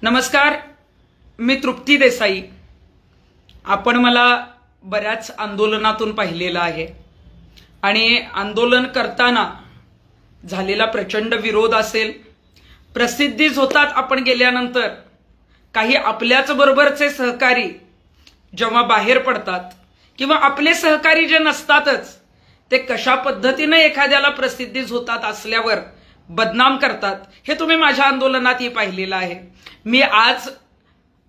नमस्कार, मी तृप्ती देसाई। आपण मला बऱ्याच आंदोलनातून पाहिलेलं आहे आणि आंदोलन करताना झालेला प्रचंड विरोध असेल, प्रसिद्धीच होतात आपण गेल्यानंतर काही आपल्याच बरोबरचे सहकारी जेव्हा बाहेर पडतात किंवा आपले सहकारी जे नसतातच ते कशा पद्धतीने एखाद्याला प्रसिद्धीच होतात असल्यावर बदनाम करतात, हे तुम्ही माझ्या आंदोलनातही पाहिलेलं आहे। मी आज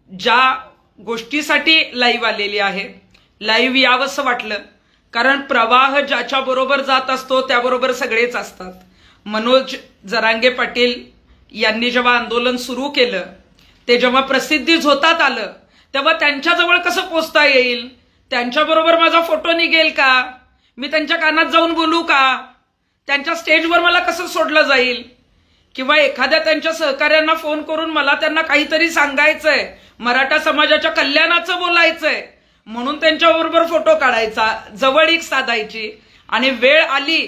ज्या गोष्टीसाठी लाईव्ह आलेली आहे, लाईव्ह यावंसं वाटलं कारण प्रवाह ज्याच्या बरोबर जात असतो त्याबरोबर सगळेच असतात। मनोज जरांगे पाटील यांनी जेव्हा आंदोलन सुरू केलं, ते जेव्हा प्रसिद्धीच होतात आलं, तेव्हा त्यांच्याजवळ कसं पोचता येईल, त्यांच्याबरोबर माझा फोटो निघेल का, मी त्यांच्या कानात जाऊन बोलू का, त्यांच्या स्टेजवर मला कसं सोडलं जाईल, किंवा एखाद्या त्यांच्या सहकार्यांना फोन करून मला त्यांना काहीतरी सांगायचंय, मराठा समाजाच्या कल्याणाचं बोलायचंय म्हणून त्यांच्याबरोबर फोटो काढायचा, जवळीक साधायची आणि वेळ आली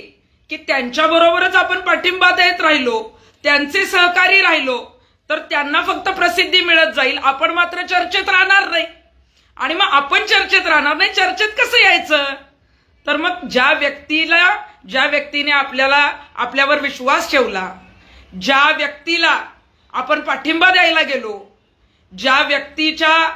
की त्यांच्याबरोबरच आपण पाठिंबा देत राहिलो, त्यांचे सहकारी राहिलो तर त्यांना फक्त प्रसिद्धी मिळत जाईल, आपण मात्र चर्चेत राहणार नाही। आणि मग आपण चर्चेत राहणार नाही, चर्चेत कसं यायचं? तर मग ज्या व्यक्तीने आपल्यावर विश्वास ठेवला, ज्या व्यक्तीला आपण पाठिंबा द्यायला गेलो, ज्या व्यक्तीच्या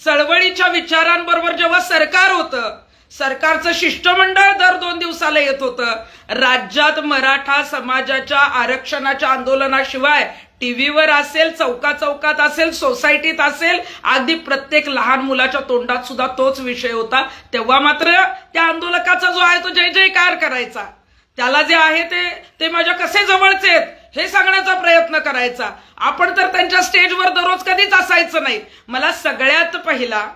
चळवळीच्या विचारांबरोबर जेव्हा सरकार होतं, सरकारचं शिष्टमंडळ दर 2 दिवसाला येत होतं, राज्यात मराठा समाजाच्या आरक्षणाच्या आंदोलनाशिवाय टीव्हीवर असेल, चौकात असेल, सोसायटीत असेल, अगदी प्रत्येक लहान मुलाच्या तोंडात सुद्धा तोच विषय होता, तेव्हा मात्र त्या आंदोलकाचा जो आहे तो जय जयकार करायचा, त्याला जे आहे ते माझ्या कसे जवळचे आहेत हे सांगण्याचा प्रयत्न करायचा। आपण तर त्यांच्या स्टेजवर दररोज कधीच असायचं नाही। मला सगळ्यात पहिला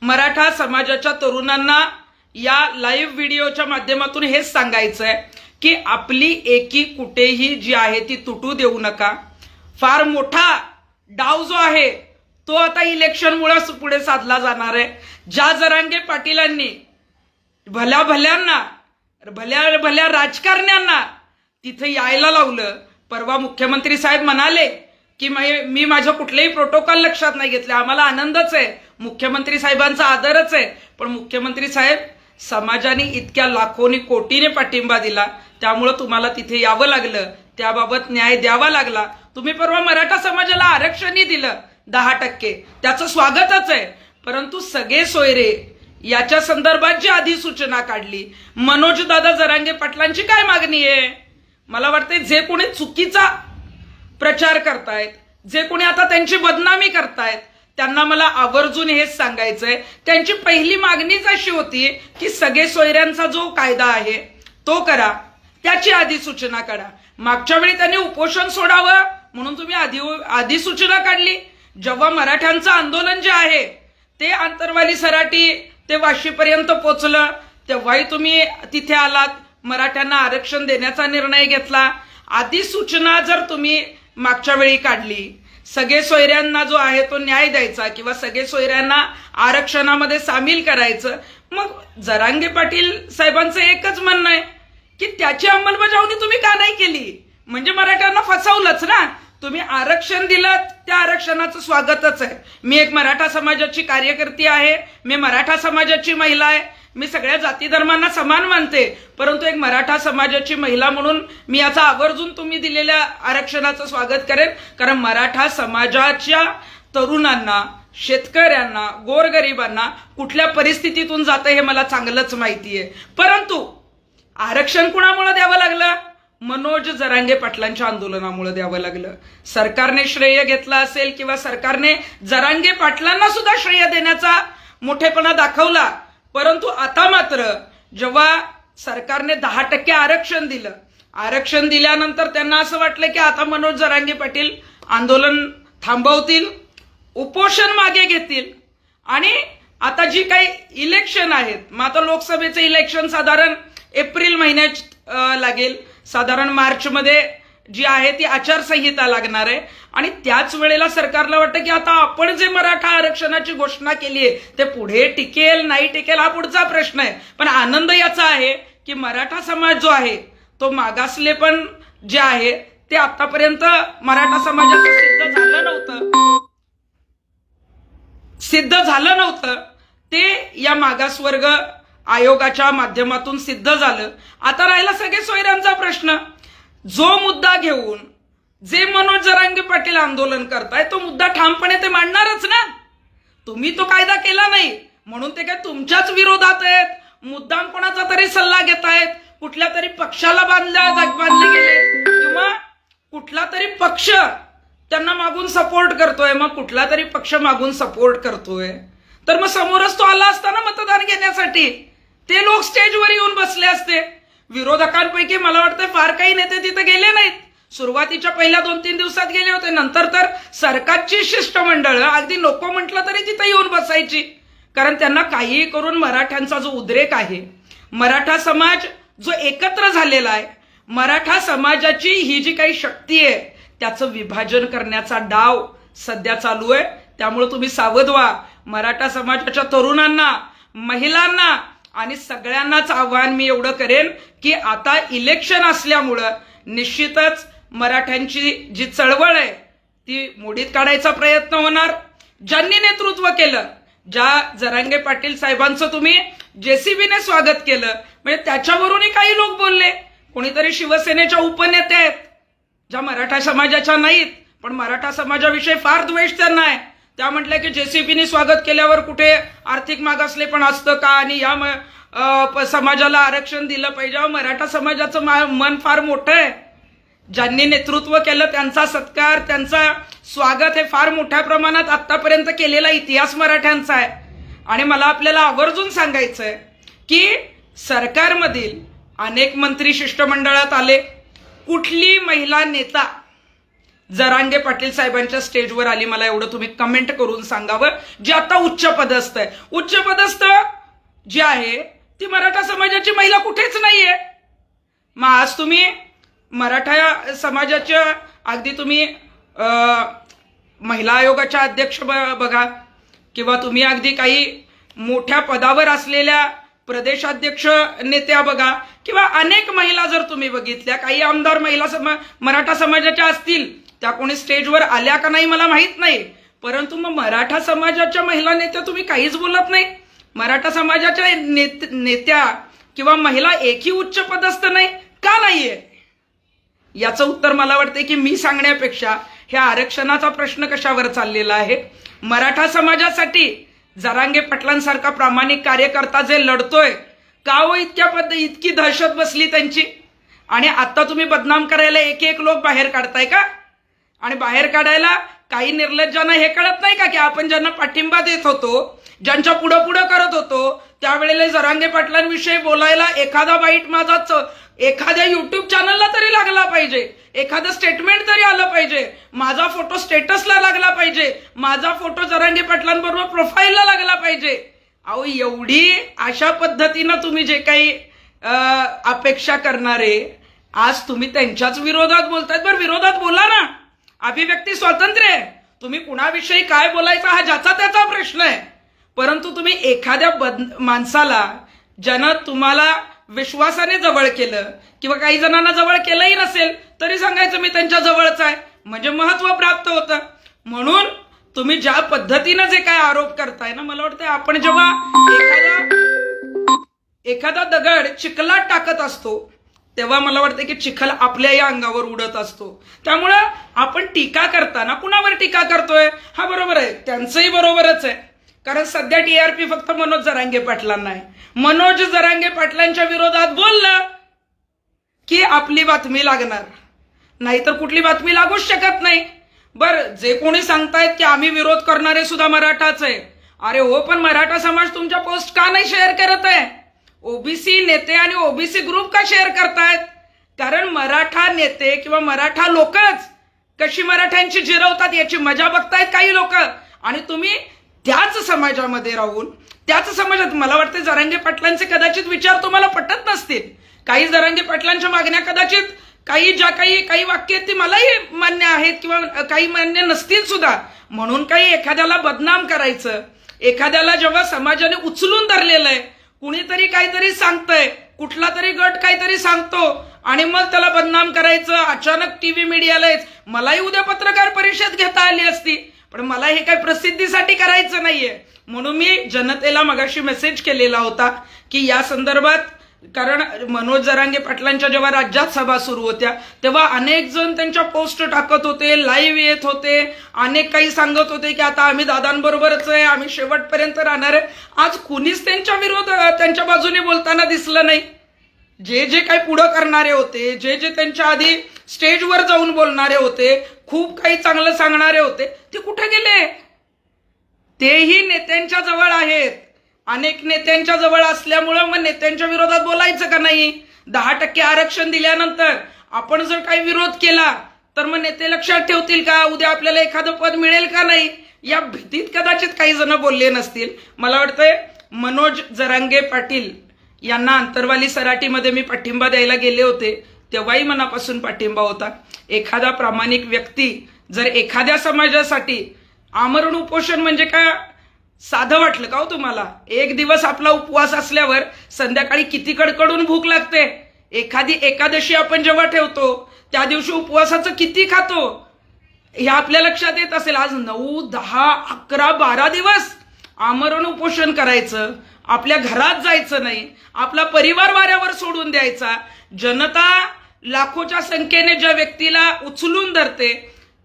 मराठा समाजाच्या तरुणांना या लाईव्ह व्हिडिओच्या माध्यमातून हेच सांगायचंय की आपली एकी कुठेही जी आहे ती तुटू देऊ नका। फार मोठा डाव जो आहे तो आता इलेक्शनमुळे पुढे साधला जाणार आहे। ज्या जरांगे पाटीलांनी भल्या राजकारण्यांना तिथे यायला लावलं, परवा मुख्यमंत्री साहेब म्हणाले की मी माझ्या कुठलेही प्रोटोकॉल लक्षात नाही घेतले, आम्हाला आनंदच आहे, मुख्यमंत्री साहेबांचा आदरच आहे, पण मुख्यमंत्री साहेब समाजाने इतक्या लाखोनी कोटीने पाठिंबा दिला त्यामुळे तुम्हाला तिथे यावं लागलं, त्याबाबत न्याय द्यावा लागला। तुम्ही परवा मराठा समाजाला आरक्षणही दिलं 10%, त्याचं स्वागतच आहे, परंतु सगळे सोयरे याच्या संदर्भात जी अधिसूचना काढली, मनोज दादा जरांगे पाटलांची काय मागणी आहे? मला वाटते जे कोणी चुकीचा प्रचार करतायत, जे कोणी आता त्यांची बदनामी करतायत, त्यांना मला आवर्जून हेच सांगायचंय, त्यांची पहिली मागणीच अशी होती की सगळे सोयऱ्यांचा जो कायदा आहे तो करा, त्याची अधिसूचना काढा। मागच्या वेळी त्यांनी उपोषण सोडावं म्हणून तुम्ही अधिसूचना काढली, जेव्हा मराठ्यांचं आंदोलन जे आहे ते आंतरवाली सराटी ते वाशीपर्यंत पोचलं तेव्हाही तुम्ही तिथे आलात, मराठ्यांना आरक्षण देण्याचा निर्णय घेतला। अधिसूचना जर तुम्ही मागच्या वेळी काढली, सगळे सोयऱ्यांना जो आहे तो न्याय द्यायचा किंवा सगळे सोयऱ्यांना आरक्षणामध्ये सामील करायचं, मग जरांगे पाटील साहेबांचं एकच म्हणणं आहे की त्याची अंमलबजावणी तुम्ही का नाही केली? म्हणजे मराठ्यांना फसवलंच ना। तुम्ही आरक्षण दिलं, त्या आरक्षणाचं स्वागतच आहे। मी एक मराठा समाजाची कार्यकर्ती आहे, मी मराठा समाजाची महिला आहे, मी सगळ्या जाती धर्मांना समान मानते, परंतु एक मराठा समाजाची महिला म्हणून मी याचा आवर्जून तुम्ही दिलेल्या आरक्षणाचं स्वागत करेन, कारण मराठा समाजाच्या तरुणांना, शेतकऱ्यांना, गोरगरिबांना कुठल्या परिस्थितीतून जातं हे मला चांगलंच माहिती आहे। परंतु आरक्षण कुणामुळे द्यावं लागलं? मनोज जरांगे पाटलांच्या आंदोलनामुळे द्यावं लागलं। सरकारने श्रेय घेतलं असेल किंवा सरकारने जरांगे पाटलांना सुद्धा श्रेय देण्याचा मोठेपणा दाखवला, परंतु आता मात्र जेव्हा सरकारने 10% आरक्षण दिलं, आरक्षण दिल्यानंतर त्यांना असं वाटलं की आता मनोज जरांगे पाटील आंदोलन थांबवतील, उपोषण मागे घेतील आणि आता जी काही इलेक्शन आहेत, मग आता लोकसभेचं इलेक्शन साधारण एप्रिल महिन्यात लागेल, साधारण मार्चमध्ये जी आहे ती आचारसंहिता लागणार आहे आणि त्याच वेळेला सरकारला वाटतं की आता आपण जे मराठा आरक्षणाची घोषणा केली आहे ते पुढे टिकेल नाही टिकेल हा पुढचा प्रश्न आहे। पण आनंद याचा आहे की मराठा समाज जो आहे तो मागासलेपण जे आहे ते आतापर्यंत मराठा समाजाचं सिद्ध झालं नव्हतं, सिद्ध झालं नव्हतं ते या मागासवर्ग आयोगाच्या माध्यमातून सिद्ध झालं. आता राहिला सगळे सोयऱ्यांचा प्रश्न. जो मुद्दा घेऊन जे मनोज जरांगे पाटील आंदोलन करताय तो मुद्दा ठामपणे ते मांडणारच ना. तुम्ही तो कायदा केला नाही म्हणून ते काय तुमच्याच विरोधात आहेत, मुद्दाम कोणाचा तरी सल्ला घेत आहेत, कुठल्या तरी पक्षाला बांधले गेले किंवा कुठला तरी पक्ष त्यांना मागून सपोर्ट करतोय, मग कुठला तरी पक्ष मागून सपोर्ट करतोय तर मग समोरच तो आला असता ना मतदान घेण्यासाठी. ते लोक स्टेजवर येऊन बसले असते. विरोधकांपैकी मला वाटतं फार काही नेते तिथे गेले नाहीत. सुरुवातीच्या पहिल्या 2-3 दिवसात गेले होते, नंतर तर सरकारची शिष्टमंडळ अगदी नको म्हटलं तरी तिथे येऊन बसायची. कारण त्यांना काहीही करून मराठ्यांचा जो उद्रेक आहे, मराठा समाज जो एकत्र झालेला आहे, मराठा समाजाची ही जी काही शक्ती आहे त्याचं विभाजन करण्याचा डाव सध्या चालू आहे. त्यामुळे तुम्ही सावध व्हा. मराठा समाजाच्या तरुणांना, महिलांना आणि सगळ्यांनाच आव्हान मी एवढं करेन की आता इलेक्शन असल्यामुळं निश्चितच मराठ्यांची जी चळवळ आहे ती मोडीत काढायचा प्रयत्न होणार. ज्यांनी नेतृत्व केलं, ज्या जरांगे पाटील साहेबांचं तुम्ही जेसीबीने स्वागत केलं, म्हणजे त्याच्यावरूनही काही लोक बोलले. कोणीतरी शिवसेनेच्या उपनेते आहेत ज्या मराठा समाजाच्या नाहीत पण मराठा समाजाविषयी फार द्वेष त्यांना आहे. त्या म्हटल्या की जेसीबीने स्वागत केल्यावर कुठे आर्थिक मागासले पण असतं का आणि या समाजाला आरक्षण दिलं पाहिजे. मराठा समाजाचं मन फार मोठं आहे. ज्यांनी नेतृत्व केलं त्यांचा सत्कार, त्यांचा स्वागत हे फार मोठ्या प्रमाणात आतापर्यंत केलेला इतिहास मराठ्यांचा आहे. आणि मला आपल्याला आवर्जून सांगायचंय की सरकारमधील अनेक मंत्री शिष्टमंडळात आले. कुठली महिला नेता जरांगे पाटील साहेबांच्या स्टेजवर आली मला एवढं तुम्ही कमेंट करून सांगावं. जे आता उच्च पदस्थ आहे, उच्च पदस्थ जी आहे ती मराठा समाजाची महिला कुठेच नाहीये. मग आज तुम्ही मराठा समाजाच्या अगदी तुम्ही महिला आयोगाच्या अध्यक्ष बघा किंवा तुम्ही अगदी काही मोठ्या पदावर असलेल्या प्रदेशाध्यक्ष नेत्या बघा किंवा अनेक महिला जर तुम्ही बघितल्या, काही आमदार महिला मराठा समाजाच्या असतील, त्या कोणी स्टेजवर आल्या का नाही मला माहित नाही. परंतु मग मराठा समाजाच्या महिला नेत्या तुम्ही काहीच बोलत नाही. मराठा समाजाच्या नेत्या किंवा महिला एकही उच्च पदस्थ नाही का नाहीये? याचं उत्तर मला वाटतं की मी सांगण्यापेक्षा ह्या आरक्षणाचा प्रश्न कशावर चाललेला आहे. मराठा समाजासाठी जरांगे पाटलांसारखा प्रामाणिक कार्यकर्ता जे लढतोय का हो इतकी दहशत बसली त्यांची. आणि आता तुम्ही बदनाम करायला एक एक लोक बाहेर काढताय का? आणि बाहेर काढायला काही निर्लज्जांना हे कळत नाही का की आपण ज्यांना पाठिंबा देत होतो, ज्यांच्या पुढं पुढं करत होतो, त्यावेळेला जरांगे पाटलांविषयी बोलायला एखादा बाईट माझा एखाद्या युट्यूब चॅनलला तरी लागला पाहिजे, एखादं स्टेटमेंट तरी आलं पाहिजे, माझा फोटो स्टेटसला लागला पाहिजे, माझा फोटो जरांगे पाटलांबरोबर प्रोफाईलला लागला पाहिजे. अहो एवढी अशा पद्धतीनं तुम्ही जे काही अपेक्षा करणारे आज तुम्ही त्यांच्याच विरोधात बोलतायत. बरं विरोधात बोला ना, अभिव्यक्ती स्वातंत्र्य आहे. तुम्ही कुणाविषयी काय बोलायचा हा ज्याचा त्याचा प्रश्न आहे. परंतु तुम्ही एखाद्या माणसाला ज्यानं तुम्हाला विश्वासाने जवळ केलं किंवा काही जणांना जवळ केलंही नसेल तरी सांगायचं मी त्यांच्या जवळच आहे, म्हणजे महत्व प्राप्त होतं. म्हणून तुम्ही ज्या पद्धतीनं जे काय आरोप करताय ना, मला वाटतं आपण जेव्हा एखादा दगड चिखलात टाकत असतो तेव्हा मला वाटतं की चिखल आपल्याही अंगावर उडत असतो. त्यामुळं आपण टीका करताना कुणावर टीका करतोय हा बरोबर आहे, त्यांचंही बरोबरच आहे. कारण सध्या टीआरपी फक्त मनोज जरांगे पाटलांना आहे. मनोज जरांगे पाटलांच्या विरोधात बोललं की आपली बातमी लागणार, नाहीतर कुठली बातमी लागूच शकत नाही. बरं जे कोणी सांगतायत की आम्ही विरोध करणारे सुद्धा मराठाच आहे, अरे हो पण मराठा समाज तुमच्या पोस्ट का नाही शेअर करत आहे? ओबीसी नेते आणि ओबीसी ग्रुप का शेअर करतायत? कारण मराठा नेते किंवा मराठा लोकच कशी मराठ्यांची जिरवतात याची मजा बघतायत काही लोक. आणि तुम्ही त्याच समाजामध्ये राहून त्याच समाजात मला वाटतं जरांगे पाटलांचे कदाचित विचार तुम्हाला पटत नसतील. काही जरांगे पाटलांच्या मागण्या कदाचित काही वाक्य आहेत ती मलाही मान्य आहेत किंवा काही मान्य नसतील सुद्धा. म्हणून काही एखाद्याला बदनाम करायचं, एखाद्याला जेव्हा समाजाने उचलून धरलेलं आहे, कुणीतरी काहीतरी सांगतंय, कुठला तरी गट काहीतरी सांगतो आणि मग त्याला बदनाम करायचं अचानक टीव्ही मीडियालाच. मलाही उद्या पत्रकार परिषद घेता आली असती पण मला हे काही प्रसिद्धीसाठी करायचं नाहीये. म्हणून मी जनतेला मगाशी मेसेज केलेला होता की या संदर्भात, कारण मनोज जरांगे पाटलांच्या जेव्हा राज्यात सभा सुरू होत्या तेव्हा अनेक जण त्यांच्या पोस्ट टाकत होते, लाईव्ह येत होते, अनेक काही सांगत होते की आता आम्ही दादांबरोबरच आहे, आम्ही शेवटपर्यंत राहणार आहे. आज कुणीच त्यांच्या बाजूने बोलताना दिसलं नाही. जे जे काही पुढं करणारे होते, जे जे त्यांच्या आधी स्टेजवर जाऊन बोलणारे होते, खूप काही चांगलं सांगणारे होते, ते कुठे गेले? तेही नेत्यांच्या जवळ आहेत. अनेक नेत्यांच्या जवळ असल्यामुळं मग नेत्यांच्या विरोधात बोलायचं का नाही? 10% आरक्षण दिल्यानंतर आपण जर काही विरोध केला तर मग नेते लक्षात ठेवतील का? उद्या आपल्याला एखादं पद मिळेल का नाही? या भीतीत कदाचित काही जण बोलले नसतील. मला वाटतंय मनोज जरांगे पाटील यांना अंतरवाली सराटीमध्ये मी पाठिंबा द्यायला गेले होते तेव्हाही मनापासून पाठिंबा होता. एखादा प्रामाणिक व्यक्ती जर एखाद्या समाजासाठी आमरण उपोषण म्हणजे काय साधं वाटलं का हो तुम्हाला? एक दिवस आपला उपवास असल्यावर संध्याकाळी किती कडकडून भूक लागते. एखादी एकादशी आपण जेव्हा ठेवतो त्या दिवशी उपवासाचं किती खातो हे आपल्या लक्षात येत असेल. आज 9, 10, 11, 12 दिवस आमरण उपोषण करायचं, आपल्या घरात जायचं नाही, आपला परिवार वाऱ्यावर सोडून द्यायचा. जनता लाखोच्या संख्येने ज्या व्यक्तीला उचलून धरते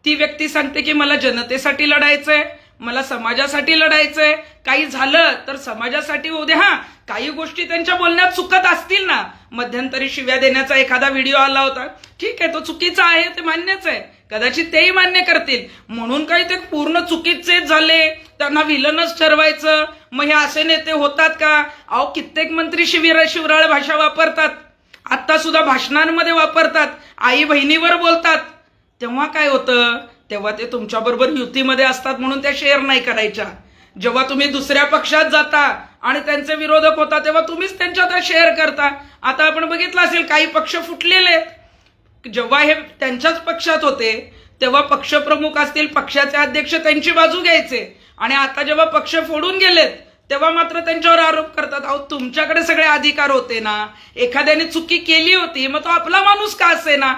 ती व्यक्ती सांगते की मला जनतेसाठी लढायचंय, मला समाजासाठी लढायचंय. काही झालं तर समाजासाठी होऊ दे. हा, काही गोष्टी त्यांच्या बोलण्यात चुकत असतील ना. मध्यंतरी शिव्या देण्याचा एखादा व्हिडिओ आला होता, ठीक आहे, तो चुकीचा आहे, ते मान्यच आहे, कदाचित तेही मान्य करतील. म्हणून काही ते पूर्ण चुकीचेच झाले, त्यांना विलनच ठरवायचं. मग हे असे नेते होतात का? अहो, कित्येक मंत्री शिवराळ भाषा वापरतात, आता सुद्धा भाषणांमध्ये वापरतात, आई बहिणीवर बोलतात. तेव्हा काय होतं? तेव्हा ते तुमच्याबरोबर युतीमध्ये असतात म्हणून त्या शेअर नाही करायच्या. जेव्हा तुम्ही दुसऱ्या पक्षात जाता आणि त्यांचे विरोधक होता तेव्हा तुम्हीच त्यांच्यात शेअर करता. आता आपण बघितलं असेल काही पक्ष फुटलेले आहेत. जेव्हा हे त्यांच्याच पक्षात होते तेव्हा पक्षप्रमुख असतील, पक्षाचे अध्यक्ष त्यांची बाजू घ्यायचे, आणि आता जेव्हा पक्ष फोडून गेलेत तेव्हा मात्र त्यांच्यावर आरोप करतात. अहो, तुमच्याकडे सगळे अधिकार होते ना, एखाद्याने चुकी केली होती मग तो आपला माणूस का असे ना,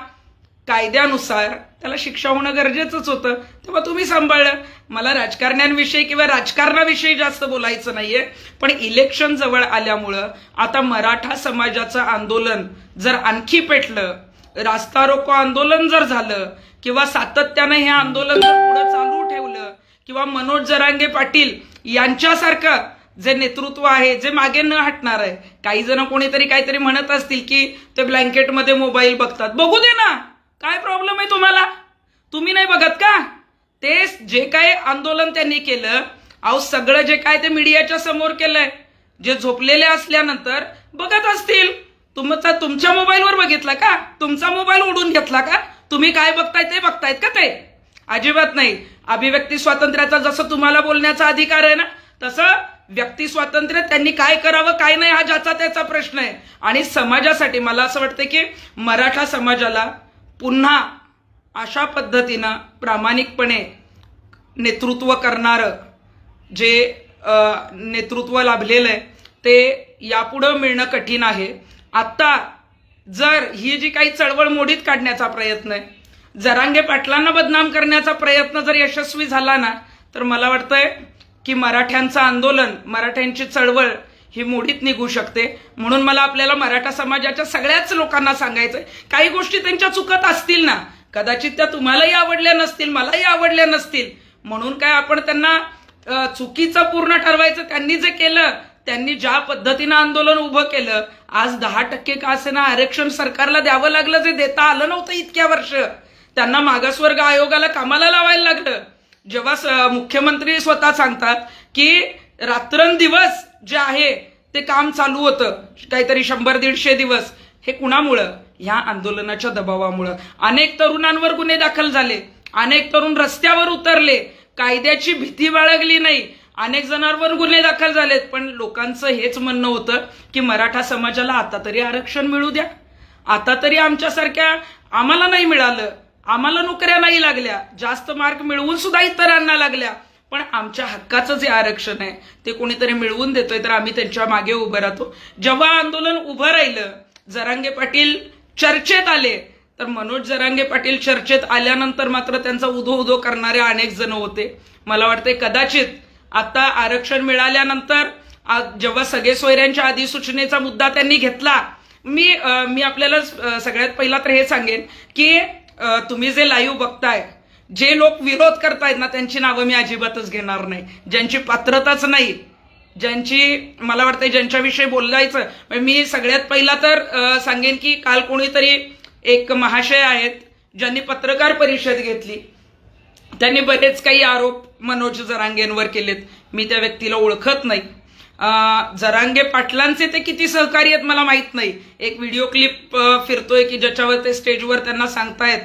कायद्यानुसार त्याला शिक्षा होणं गरजेचंच होतं, तेव्हा तुम्ही सांभाळलं. मला राजकारण्यांविषयी किंवा राजकारणाविषयी जास्त बोलायचं नाहीये, पण इलेक्शन जवळ आल्यामुळं आता मराठा समाजाचं आंदोलन जर आणखी पेटलं, रास्ता रोको आंदोलन जर झालं, किंवा सातत्यानं हे आंदोलन जर पुढे चालू ठेवलं, किंवा मनोज जरांगे पाटील यांच्यासारखं जे नेतृत्व आहे जे मागे न हटणार आहे. काही जण कोणीतरी काहीतरी म्हणत असतील की ते ब्लँकेटमध्ये मोबाईल बघतात, बघू दे ना, काय प्रॉब्लेम आहे तुम्हाला? तुम्ही नाही बघत का? ते जे काय आंदोलन त्यांनी केलं, अहो सगळं जे काय ते मीडियाच्या समोर केलंय, जे झोपलेले असल्यानंतर बघत असतील. तुमच्या मोबाईलवर बघितला का? तुमचा मोबाईल उडून घेतला का? तुम्ही काय बघताय ते बघतायत का? ते अजिबात नाही. अभिव्यक्ती स्वातंत्र्याचा जसं तुम्हाला बोलण्याचा अधिकार आहे ना, तसं व्यक्ती स्वातंत्र्य त्यांनी काय करावं काय नाही हा ज्याचा त्याचा प्रश्न आहे. आणि समाजासाठी मला असं वाटतं की मराठा समाजाला पुन्हा अशा पद्धतीनं प्रामाणिकपणे नेतृत्व करणारं जे नेतृत्व लाभलेलं आहे ते यापुढं मिळणं कठीण आहे. आता जर ही जी काही चळवळ मोडीत काढण्याचा प्रयत्न आहे, जरांगे पाटलांना बदनाम करण्याचा प्रयत्न जर यशस्वी झाला ना, तर मला वाटतंय की मराठ्यांचं आंदोलन, मराठ्यांची चळवळ ही मोडीत निघू शकते. म्हणून मला आपल्याला मराठा समाजाच्या सगळ्याच लोकांना सांगायचंय, काही गोष्टी त्यांच्या चुकत असतील ना, कदाचित त्या तुम्हालाही आवडल्या नसतील, मलाही आवडल्या नसतील, म्हणून काय आपण त्यांना चुकीचं पूर्ण ठरवायचं? त्यांनी जे केलं, त्यांनी ज्या पद्धतीनं आंदोलन उभं केलं, आज 10% का असे ना आरक्षण सरकारला द्यावं लागलं, जे देता आलं नव्हतं इतक्या वर्ष. त्यांना मागासवर्ग आयोगाला कामाला लावायला लागलं. जेव्हा मुख्यमंत्री स्वतः सांगतात की रात्रंदिवस जे आहे ते काम चालू होतं, काहीतरी 100-150 दिवस, हे कुणामुळं? ह्या आंदोलनाच्या दबावामुळं. अनेक तरुणांवर गुन्हे दाखल झाले, अनेक तरुण रस्त्यावर उतरले, कायद्याची भीती बाळगली नाही, अनेक जणांवर गुन्हे दाखल झालेत. पण लोकांचं हेच म्हणणं होतं की मराठा समाजाला आता तरी आरक्षण मिळू द्या, आता तरी आमच्यासारख्या आम्हाला नाही मिळालं, आम्हाला नोकऱ्या नाही लागल्या, जास्त मार्क मिळवून सुद्धा इतरांना लागल्या, पण आमच्या हक्काचं जे आरक्षण आहे ते कोणीतरी मिळवून देतोय तर आम्ही त्यांच्या मागे उभं राहतो. जेव्हा आंदोलन उभं राहिलं, जरांगे पाटील चर्चेत आले, तर मनोज जरांगे पाटील चर्चेत आल्यानंतर मात्र त्यांचा उदो उदो करणारे अनेक जण होते. मला वाटतंय कदाचित आता आरक्षण मिळाल्यानंतर जेव्हा सगळे सोयऱ्यांच्या अधिसूचनेचा मुद्दा त्यांनी घेतला, मी आपल्याला सगळ्यात पहिला तर हे सांगेन की तुम्ही जे लाईव्ह बघताय, जे लोक विरोध करतायत ना, त्यांची नावं मी अजिबातच घेणार नाही. ज्यांची पात्रताच नाही, ज्यांची मला वाटतं ज्यांच्याविषयी बोलायचं, मी सगळ्यात पहिला तर सांगेन की काल कोणीतरी एक महाशय आहेत ज्यांनी पत्रकार परिषद घेतली, त्यांनी बरेच काही आरोप मनोज जरांगेंवर केलेत. मी त्या व्यक्तीला ओळखत नाही. जरांगे पाटलांचे ते किती सहकारी आहेत मला माहित नाही. एक व्हिडिओ क्लिप फिरतोय की ज्याच्यावर ते स्टेजवर त्यांना सांगतायत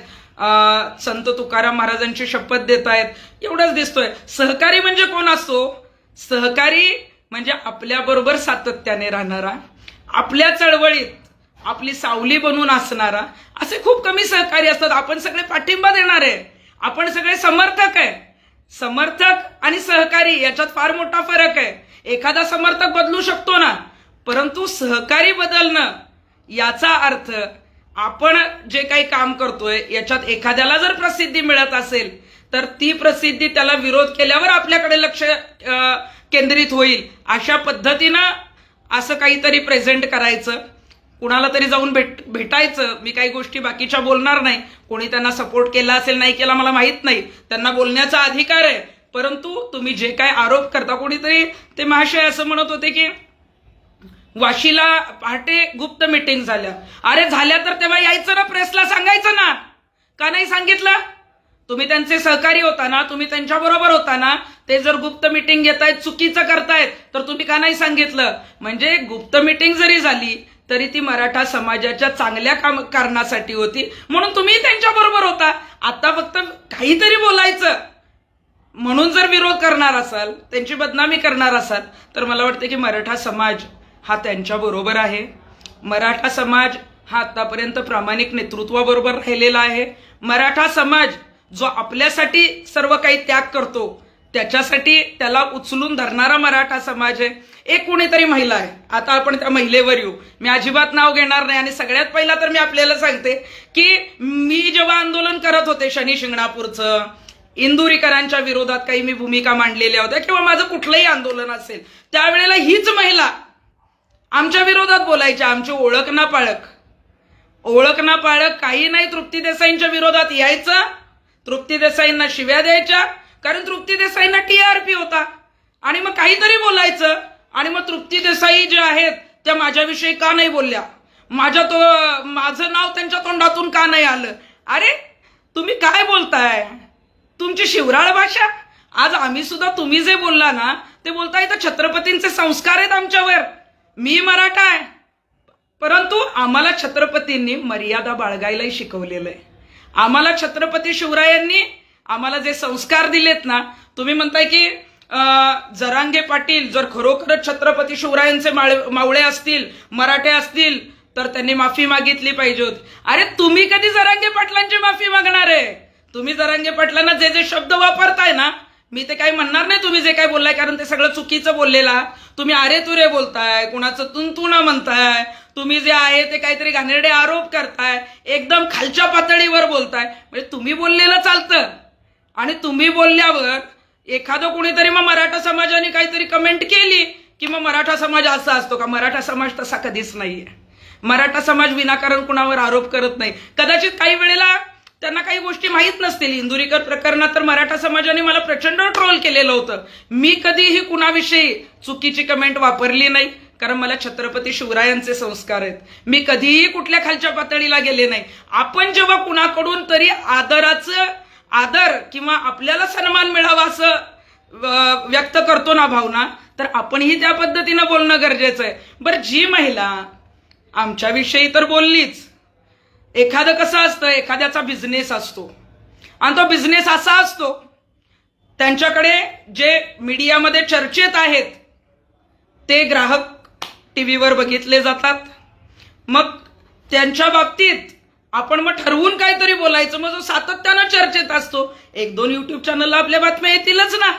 संत तुकाराम महाराजांची शपथ देत आहेत, एवढंच दिसतोय. सहकारी म्हणजे कोण असतो? सहकारी म्हणजे आपल्याबरोबर सातत्याने राहणारा, आपल्या चळवळीत आपली सावली बनून असणारा, असे खूप कमी सहकारी असतात. आपण सगळे पाठिंबा देणार आहे, आपण सगळे समर्थक आहे. समर्थक आणि सहकारी याच्यात फार मोठा फरक आहे. एखादा समर्थक बदलू शकतो ना, परंतु सहकारी बदलणं याचा अर्थ आपण जे काही काम करतोय याच्यात एखाद्याला जर प्रसिद्धी मिळत असेल तर ती प्रसिद्धी त्याला विरोध केल्यावर आपल्याकडे लक्ष केंद्रित होईल. अशा पद्धतीनं असं काहीतरी प्रेझेंट करायचं, कुणाला तरी जाऊन भेटायचं. मी काही गोष्टी बाकीच्या बोलणार नाही. कोणी त्यांना सपोर्ट केला असेल नाही केला मला माहित नाही, त्यांना बोलण्याचा अधिकार आहे. परंतु तुम्ही जे काय आरोप करता, कोणीतरी ते महाशय असं म्हणत होते की वाशीला पहाटे गुप्त मीटिंग झाल्या. अरे झाल्या तर तेव्हा यायचं ना, प्रेसला सांगायचं ना, का नाही सांगितलं? तुम्ही त्यांचे सहकारी होता ना, तुम्ही त्यांच्याबरोबर होता ना, ते जर गुप्त मीटिंग घेतायत, चुकीचं करतायत, तर तुम्ही का नाही सांगितलं? म्हणजे गुप्त मीटिंग जरी झाली तरी ती मराठा समाजाच्या चांगल्या कारणासाठी होती, म्हणून तुम्ही त्यांच्याबरोबर होता. आता फक्त काहीतरी बोलायचं म्हणून जर विरोध करणार असाल, त्यांची बदनामी करणार असाल, तर मला वाटतं की मराठा समाज हा त्यांच्याबरोबर आहे. मराठा समाज हा आतापर्यंत प्रामाणिक नेतृत्वाबरोबर राहिलेला आहे. मराठा समाज जो आपल्यासाठी सर्व काही त्याग करतो, त्याच्यासाठी त्याला उचलून धरणारा मराठा समाज आहे. एक कोणीतरी महिला आहे, आता आपण त्या महिलेवर येऊ. मी अजिबात नाव घेणार नाही. आणि सगळ्यात पहिला तर मी आपल्याला सांगते की मी जेव्हा आंदोलन करत होते शनी शिंगणापूरचं, इंदुरीकरांच्या विरोधात काही मी भूमिका मांडलेल्या होत्या किंवा माझं कुठलंही आंदोलन असेल, त्यावेळेला हीच महिला आमच्या विरोधात बोलायच्या. आमची ओळख ना पाळक काही नाही. तृप्ती देसाईंच्या विरोधात यायचं, तृप्ती देसाईंना शिव्या द्यायच्या, कारण तृप्ती देसाईंना टीआरपी होता. आणि मग काहीतरी बोलायचं, आणि मग तृप्ती देसाई ज्या आहेत त्या माझ्याविषयी का नाही बोलल्या, माझं नाव त्यांच्या तोंडातून का नाही आलं? अरे तुम्ही काय बोलताय? तुमची शिवराळ भाषा. आज आम्ही सुद्धा तुम्ही जे बोलला ना ते बोलताय तर छत्रपतींचे संस्कार आहेत आमच्यावर. मी मराठा आहे, परंतु आम्हाला छत्रपतींनी मर्यादा बाळगायलाही शिकवलेलं आहे. आम्हाला छत्रपती शिवरायांनी आम्हाला जे संस्कार दिलेत ना, तुम्ही म्हणताय की जरांगे पाटील जर खरोखरच छत्रपती शिवरायांचे मावळे असतील, मराठे असतील, तर त्यांनी माफी मागितली पाहिजे होती. अरे तुम्ही कधी जरांगे पाटलांची माफी मागणार आहे? तुम्ही जरांगे पाटलांना जे जे शब्द वापरताय ना, मी ते काही म्हणणार नाही तुम्ही जे काय बोललाय, कारण ते सगळं चुकीचं बोललेला. तुम्ही अरे तुरे बोलताय, कुणाचं तुंतुणं म्हणताय, तुम्ही जे आहे ते काहीतरी घाणेरडे आरोप करताय, एकदम खालच्या पातळीवर बोलताय. म्हणजे तुम्ही बोललेलं चालतं, आणि तुम्ही बोलल्यावर एखादं कोणीतरी मग मराठा समाजाने काहीतरी कमेंट केली की मग मराठा समाज असा असतो का? मराठा समाज तसा कधीच नाहीये. मराठा समाज विनाकारण कुणावर आरोप करत नाही. कदाचित काही वेळेला त्यांना काही गोष्टी माहीत नसतील. इंदुरीकर प्रकरणात तर मराठा समाजाने मला प्रचंड ट्रोल केलेलं होतं. मी कधीही कुणाविषयी चुकीची कमेंट वापरली नाही, कारण मला छत्रपती शिवरायांचे संस्कार आहेत. मी कधीही कुठल्या खालच्या पातळीला गेले नाही. आपण जेव्हा कुणाकडून तरी आदर किंवा आपल्याला सन्मान मिळावा असं व्यक्त करतो ना भावना, तर आपणही त्या पद्धतीनं बोलणं गरजेचं आहे. बरं, जी महिला आमच्याविषयी तर बोललीच. एखादं कसं असतं, एखाद्याचा बिझनेस असतो आणि तो बिझनेस असा असतो, त्यांच्याकडे जे मीडियामध्ये चर्चेत आहेत ते ग्राहक टीव्हीवर बघितले जातात. मग त्यांच्या बाबतीत आपण मग ठरवून काहीतरी बोलायचं. मग जो सातत्यानं चर्चेत असतो, 1-2 युट्यूब चॅनलला आपल्या बातम्या येतीलच ना.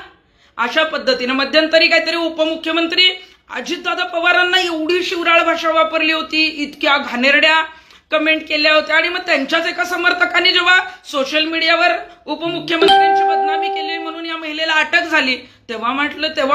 अशा पद्धतीनं मध्यंतरी काहीतरी उपमुख्यमंत्री अजितदादा पवारांना एवढी शिवराळ भाषा वापरली होती, इतक्या घाणेरड्या कमेंट केल्या होत्या, आणि मग त्यांच्याच एका समर्थकांनी जेव्हा सोशल मीडियावर उपमुख्यमंत्र्यांची बदनामी केली म्हणून या महिलेला अटक झाली तेव्हा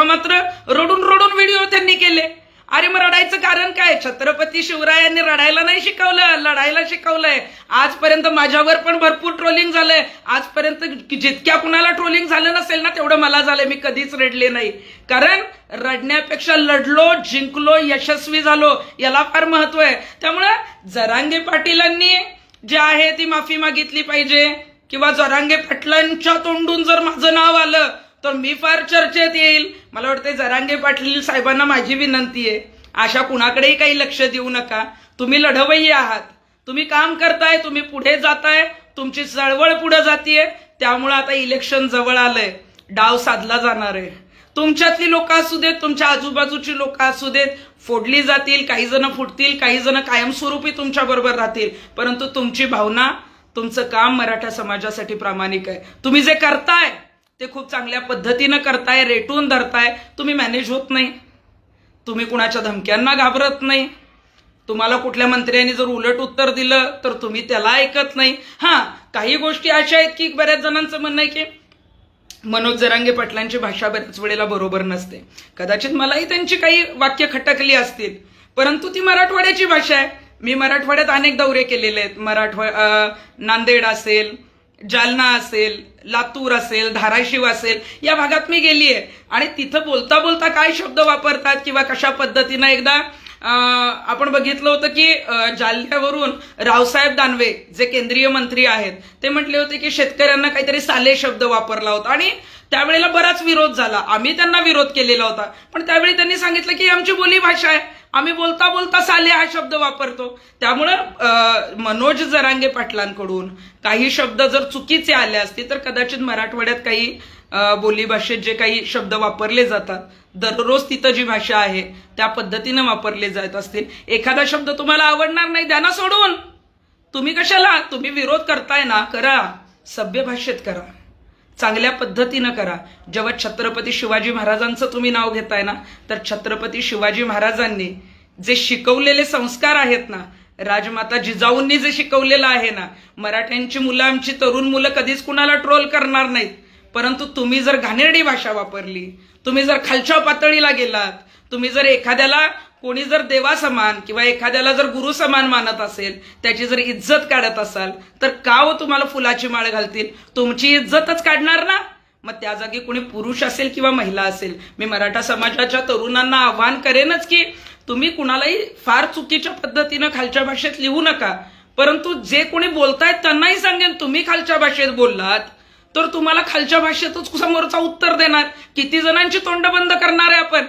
मात्र रडून रडून व्हिडिओ त्यांनी केले. अरे मग रडायचं कारण काय? छत्रपती शिवरायांनी रडायला नाही शिकवलं, लढायला शिकवलंय. आजपर्यंत माझ्यावर पण भरपूर ट्रोलिंग झालंय. आजपर्यंत जितक्या कुणाला ट्रोलिंग झालं नसेल ना तेवढं मला झालंय. मी कधीच रडले नाही, कारण रडण्यापेक्षा लढलो, जिंकलो, यशस्वी झालो याला फार महत्व आहे. त्यामुळे जरांगे पाटीलांनी जे आहे ती माफी मागितली पाहिजे, किंवा जरांगे पाटलांच्या तोंडून जर माझं नाव आलं तर मी फार चर्चेत येईल. मला वाटतं जरांगे पाटील साहेबांना माझी विनंती आहे, अशा कुणाकडेही काही लक्ष देऊ नका. तुम्ही लढवय्ये आहात, तुम्ही काम करताय, तुम्ही पुढे जाताय, तुमची चळवळ पुढे जातीये. त्यामुळे आता इलेक्शन जवळ आलंय, डाव साधला जाणार आहे. तुमच्यातली लोक असू देत, तुमच्या आजूबाजूची लोक असू देत, फोडली जातील, काही जण फुटतील, काही जण कायमस्वरूपी तुमच्या बरोबर राहतील. परंतु तुमची भावना, तुमचं काम मराठा समाजासाठी प्रामाणिक आहे. तुम्ही जे करताय ते खूप चांगल्या पद्धतीनं करताय, रेटून धरताय. तुम्ही मॅनेज होत नाही, तुम्ही कुणाच्या धमक्यांना घाबरत नाही. तुम्हाला कुठल्या मंत्र्यांनी जर उलट उत्तर दिलं तर तुम्ही त्याला ऐकत नाही. काही गोष्टी अशा आहेत की बऱ्याच जणांचं म्हणणं आहे की मनोज जरांगे पाटलांची भाषा बऱ्याच वेळेला बरोबर नसते. कदाचित मलाही त्यांची काही वाक्य खटकली असतील, परंतु ती मराठवाड्याची भाषा आहे. मी मराठवाड्यात अनेक दौरे केलेले आहेत. नांदेड असेल, जालना असेल, लातूर असेल, धाराशिव असेल, या भागात मी गेली आहे. आणि तिथं बोलता बोलता काय शब्द वापरतात किंवा कशा पद्धतीनं, एकदा आपण बघितलं होतं की जालन्यावरून रावसाहेब दानवे जे केंद्रीय मंत्री आहेत ते म्हटले होते की शेतकऱ्यांना काहीतरी साले शब्द वापरला होता, आणि त्यावेळेला बराच विरोध झाला. आम्ही त्यांना विरोध केलेला होता, पण त्यावेळी त्यांनी सांगितलं की आमची बोली भाषा आहे, आम्ही बोलता बोलता साले हा शब्द वापरतो. त्यामुळं मनोज जरांगे पाटलांकडून काही शब्द जर चुकीचे आले असते तर कदाचित मराठवाड्यात काही बोली भाषेत जे काही शब्द वापरले जातात, दररोज तिथं जी भाषा आहे त्या पद्धतीनं वापरले जात असतील. एखादा शब्द तुम्हाला आवडणार नाही, द्या ना सोडून. तुम्ही कशाला, तुम्ही विरोध करताय ना, करा, सभ्य भाषेत करा, चांगल्या पद्धतीनं करा. जेव्हा छत्रपती शिवाजी महाराजांचं तुम्ही नाव घेताय ना, तर छत्रपती शिवाजी महाराजांनी जे शिकवलेले संस्कार आहेत ना, राजमाता जिजाऊंनी जे शिकवलेलं आहे ना, मराठ्यांची मुलं, आमची तरुण मुलं कधीच कुणाला ट्रोल करणार नाहीत. परंतु तुम्ही जर घाणेरडी भाषा वापरली, तुम्ही जर खालच्या पातळीला गेलात, तुम्ही जर एखाद्याला, कोणी जर देवासमान किंवा एखाद्याला जर गुरु समान मानत असेल, त्याची जर इज्जत काढत असाल, तर का हो तुम्हाला फुलाची माळ घालतील? तुमची इज्जतच काढणार ना. मग त्या जागी कोणी पुरुष असेल किंवा महिला असेल, मी मराठा समाजाच्या तरुणांना आव्हान करेनच की तुम्ही कुणालाही फार चुकीच्या पद्धतीनं खालच्या भाषेत लिहू नका. परंतु जे कोणी बोलतायत त्यांनाही सांगेन, तुम्ही खालच्या भाषेत बोललात तर तुम्हाला खालच्या भाषेतच समोरचा उत्तर देणार. किती जणांची तोंड बंद करणार आहे आपण?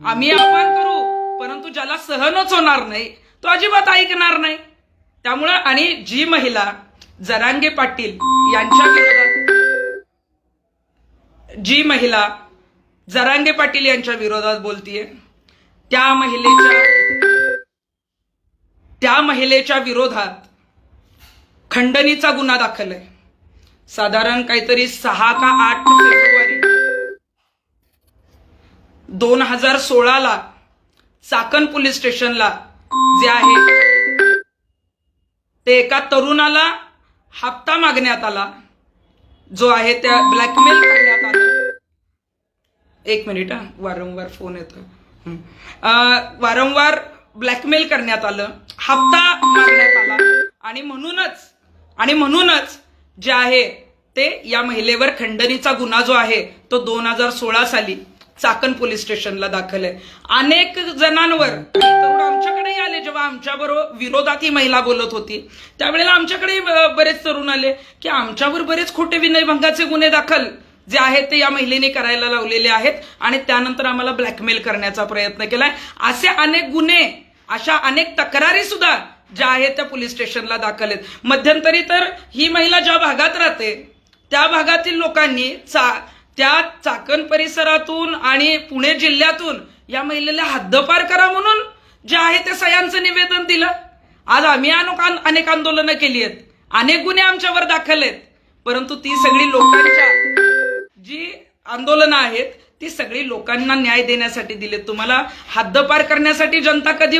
आम्ही आव्हान करू, परंतु ज्याला सहनच होणार नाही तो अजिबात ऐकणार नाही. त्यामुळं, आणि जी महिला जरांगे पाटील यांच्या विरोधात, जी महिला जरांगे पाटील यांच्या विरोधात बोलतीये, त्या महिलेच्या विरोधात खंडणीचा गुन्हा दाखल आहे. साधारण काहीतरी 6 का 8 फेब्रुवारी 2016 चाकण पोलीस स्टेशनला जे आहे ते एका तरुणाला हप्ता मागण्यात आला, जो आहे त्या ब्लॅकमेल करण्यात आला. एक मिनिट, वारंवार फोन येतो. वारंवार ब्लॅकमेल करण्यात आलं, हप्ता मागण्यात आला, आणि म्हणूनच जे आहे ते या महिलेवर खंडणीचा गुन्हा जो आहे तो 2016 साली चाकण पोलीस स्टेशनला दाखल आहे. अनेक जणांवर तरुण आमच्याकडेही आले, जेव्हा आमच्याबरोबर विरोधात ही महिला बोलत होती त्यावेळेला आमच्याकडे बरेच तरुण आले की आमच्यावर बरेच खोटे विनयभंगाचे गुन्हे दाखल जे आहेत ते या महिलेने करायला लावलेले आहेत, आणि त्यानंतर आम्हाला ब्लॅकमेल करण्याचा प्रयत्न केलाय. असे अनेक गुन्हे, अशा अनेक तक्रारी सुद्धा ज्या आहेत त्या पोलीस स्टेशनला दाखल आहेत. मध्यंतरी तर ही महिला ज्या भागात राहते त्या भागातील लोकांनी त्या चाकण परिसरातून आणि पुणे जिल्ह्यातून या महिलेला हद्दपार करा म्हणून जे आहे त्या सह्यांचं निवेदन दिलं. आज आम्ही अनेक आंदोलनं केली आहेत, अनेक गुन्हे आमच्यावर दाखल आहेत, परंतु ती सगळी लोकांच्या जी आंदोलनं आहेत ती सगळी लोकांना न्याय देण्यासाठी दिलेत. तुम्हाला हद्दपार करण्यासाठी जनता कधी